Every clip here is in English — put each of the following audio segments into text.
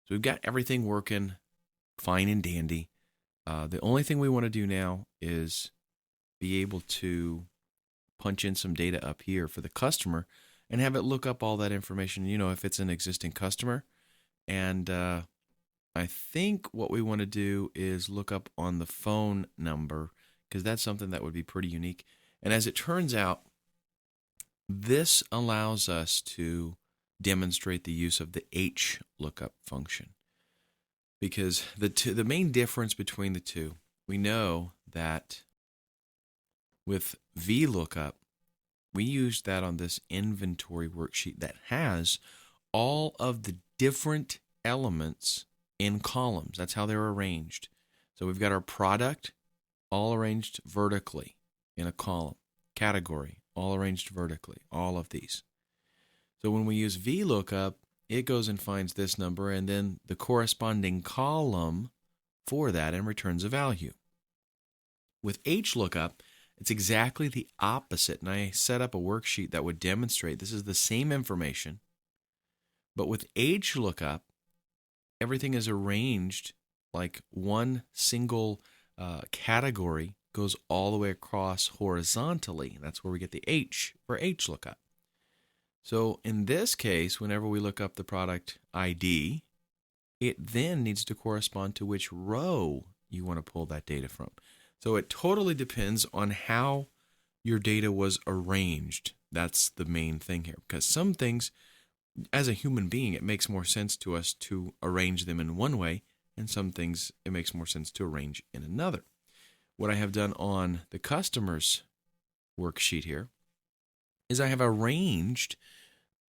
So we've got everything working fine and dandy. The only thing we want to do now is be able to punch in some data up here for the customer and have it look up all that information, if it's an existing customer. And I think what we want to do is look up on the phone number because that's something that would be pretty unique. And as it turns out, this allows us to demonstrate the use of the hlookup function. Because the main difference between the two, we know that with VLOOKUP, we used that on this inventory worksheet that has all of the different elements in columns. That's how they're arranged. So we've got our product all arranged vertically in a column, category all arranged vertically, all of these. So when we use VLOOKUP, it goes and finds this number and then the corresponding column for that and returns a value. With hlookup, it's exactly the opposite. And I set up a worksheet that would demonstrate this is the same information, but with hlookup, everything is arranged like one single category goes all the way across horizontally. That's where we get the H for hlookup. So in this case, whenever we look up the product ID, it then needs to correspond to which row you want to pull that data from. So it totally depends on how your data was arranged. That's the main thing here, because some things, as a human being, it makes more sense to us to arrange them in one way, and some things it makes more sense to arrange in another. What I have done on the customers worksheet here is I have arranged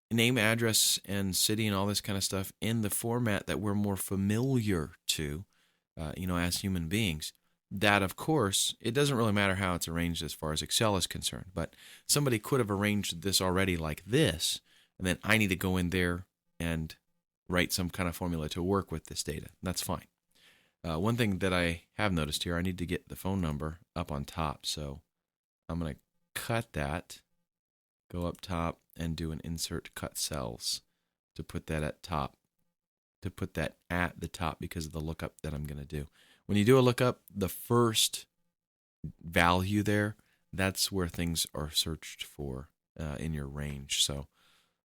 name, address, and city and all this kind of stuff in the format that we're more familiar to, as human beings. That, of course, it doesn't really matter how it's arranged as far as Excel is concerned, but somebody could have arranged this already like this, and then I need to go in there and write some kind of formula to work with this data. That's fine. One thing that I have noticed here, I need to get the phone number up on top, so I'm going to cut that, go up top, and do an insert cut cells to put that at the top because of the lookup that I'm going to do. When you do a lookup, the first value there, that's where things are searched for in your range. So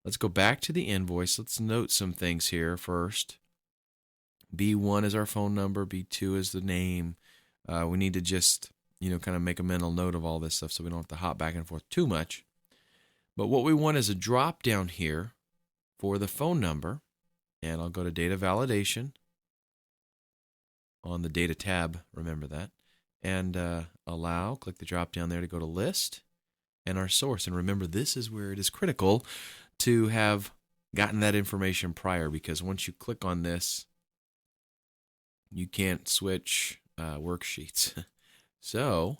let's go back to the invoice. Let's note some things here first. B1 is our phone number. B2 is the name. We need to just, kind of make a mental note of all this stuff so we don't have to hop back and forth too much. But what we want is a drop down here for the phone number. And I'll go to data validation on the data tab, remember that. And allow, click the drop down there to go to list and our source. And remember, this is where it is critical to have gotten that information prior, because once you click on this, you can't switch worksheets. So,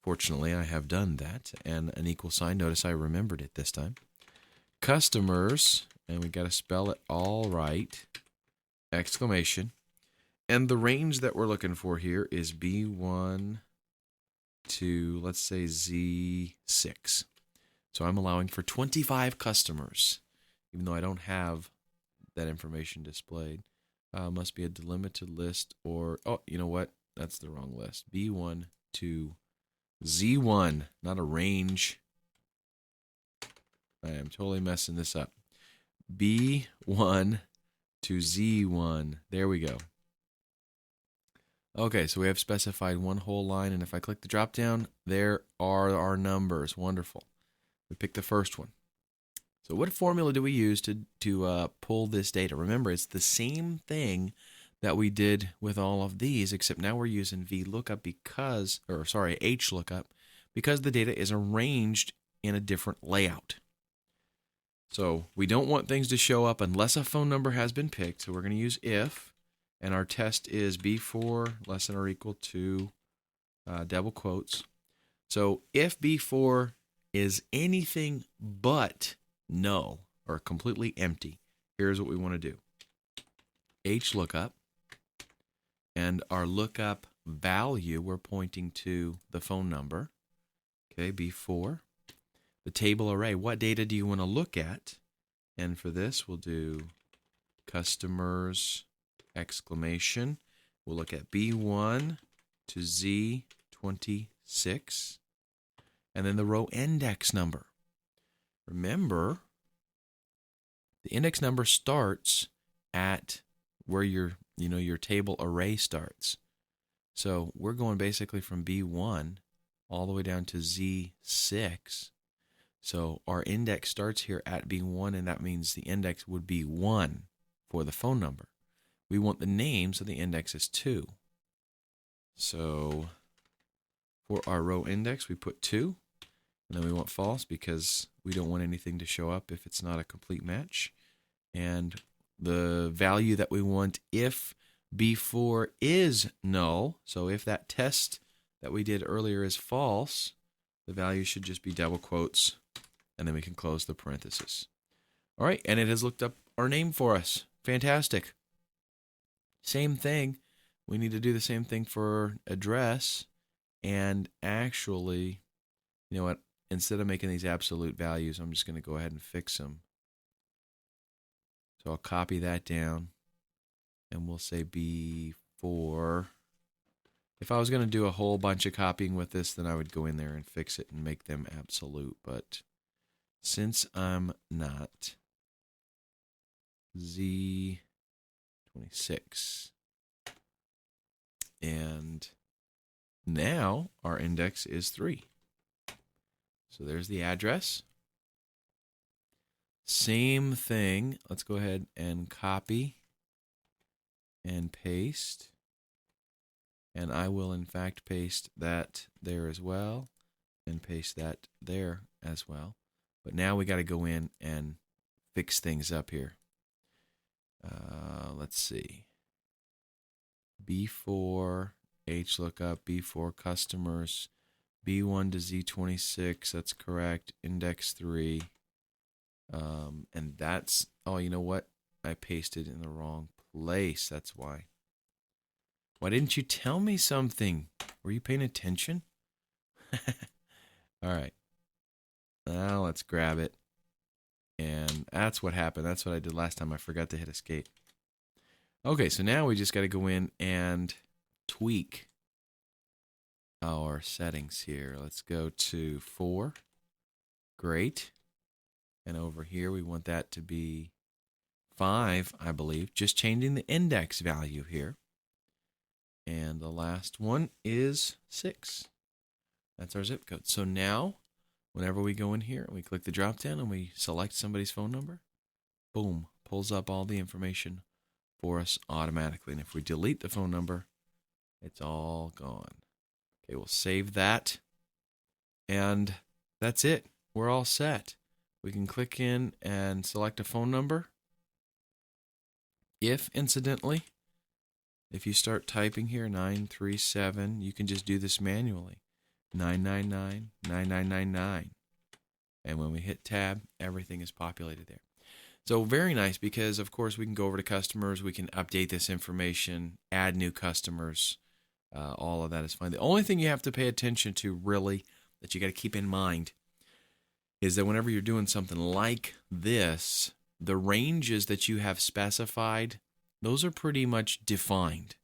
fortunately, I have done that. And an equal sign, notice I remembered it this time. Customers, and we got to spell it all right, exclamation. And the range that we're looking for here is B1 to, let's say, Z6. So I'm allowing for 25 customers, even though I don't have that information displayed. Must be a delimited list, or, oh, you know what? That's the wrong list. B1 to Z1, not a range. I am totally messing this up. B1 to Z1. There we go. Okay, so we have specified one whole line, and if I click the drop down, there are our numbers. Wonderful. We pick the first one. So what formula do we use to pull this data? Remember, it's the same thing that we did with all of these, except now we're using hlookup hlookup, because the data is arranged in a different layout. So we don't want things to show up unless a phone number has been picked. So we're going to use if, and our test is B4 less than or equal to double quotes. So if B4 is anything but null or completely empty, here's what we want to do. hlookup, and our lookup value, we're pointing to the phone number. Okay, B4. The table array, what data do you want to look at? And for this, we'll do customers exclamation. We'll look at B1 to Z26, and then the row index number. Remember, the index number starts at where your table array starts. So we're going basically from B1 all the way down to Z6. So our index starts here at B1, and that means the index would be 1 for the phone number. We want the name, so the index is 2. So for our row index, we put 2, and then we want false because we don't want anything to show up if it's not a complete match. And the value that we want if B4 is null, so if that test that we did earlier is false, the value should just be double quotes, and then we can close the parenthesis. All right, and it has looked up our name for us. Fantastic. Same thing. We need to do the same thing for address, and actually, you know what? Instead of making these absolute values, I'm just going to go ahead and fix them. So I'll copy that down, and we'll say B4. If I was going to do a whole bunch of copying with this, then I would go in there and fix it and make them absolute. But since I'm not, Z26. And now our index is 3. So there's the address. Same thing. Let's go ahead and copy and paste. And I will, in fact, paste that there as well and paste that there as well. But now we got to go in and fix things up here. Let's see. B4, hlookup, B4 customers, B1 to Z26, that's correct, index 3. And that's, oh, you know what? I pasted in the wrong place, that's why. Why didn't you tell me something? Were you paying attention? All right. Now let's grab it. And that's what happened. That's what I did last time. I forgot to hit escape. Okay, so now we just got to go in and tweak our settings here. Let's go to 4. Great. And over here, we want that to be 5, I believe. Just changing the index value here. And the last one is 6. That's our zip code. So now, whenever we go in here, we click the drop down and we select somebody's phone number, boom, pulls up all the information for us automatically. And if we delete the phone number, it's all gone. Okay, we'll save that. And that's it. We're all set. We can click in and select a phone number. If, incidentally, if you start typing here, 937, you can just do this manually. 999, 9999. And when we hit tab, everything is populated there. So very nice because, of course, we can go over to customers. We can update this information, add new customers. All of that is fine. The only thing you have to pay attention to, really, that you got to keep in mind is that whenever you're doing something like this, the ranges that you have specified, those are pretty much defined.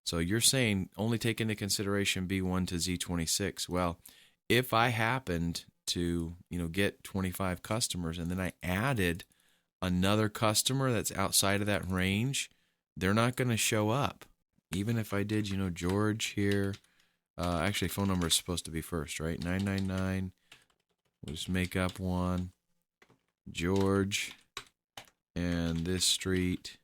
So you're saying only take into consideration B1 to Z26. Well, if I happened to, get 25 customers and then I added another customer that's outside of that range, they're not going to show up. Even if I did, George here. Actually, phone number is supposed to be first, right? 999. We'll just make up one. George and this street.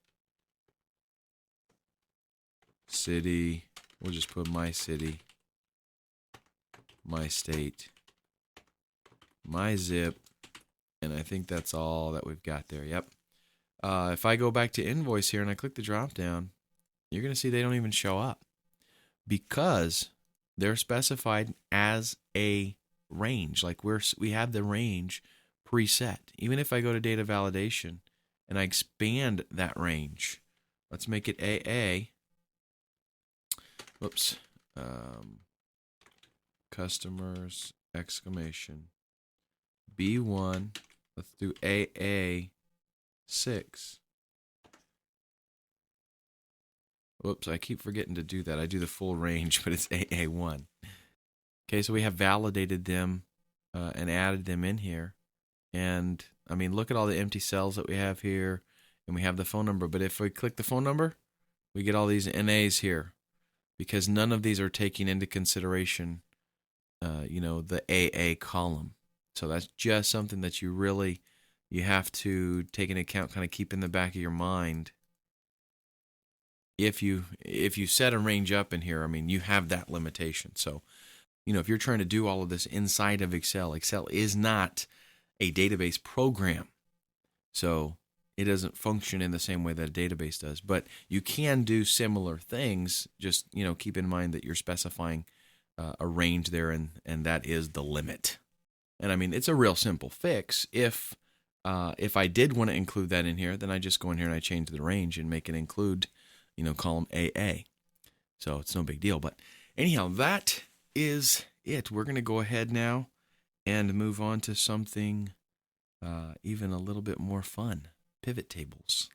City. We'll just put my city. My state. My zip. And I think that's all that we've got there. Yep. If I go back to invoice here and I click the drop down, you're going to see they don't even show up because they're specified as a range. Like we have the range preset. Even if I go to data validation and I expand that range, let's make it AA. Whoops. Customers, exclamation. B1. Let's do AA6. Whoops, I keep forgetting to do that. I do the full range, but it's AA1. Okay, so we have validated them and added them in here. And I mean, look at all the empty cells that we have here, and we have the phone number. But if we click the phone number, we get all these NAs here because none of these are taking into consideration, the AA column. So that's just something that you have to take into account, kind of keep in the back of your mind. If you set a range up in here, I mean, you have that limitation. So, if you're trying to do all of this inside of Excel, Excel is not a database program. So it doesn't function in the same way that a database does. But you can do similar things. Just, keep in mind that you're specifying a range there, and that is the limit. And I mean, it's a real simple fix. If I did want to include that in here, then I just go in here and I change the range and make it include, column AA. So it's no big deal. But anyhow, that is it. We're going to go ahead now and move on to something even a little bit more fun, pivot tables.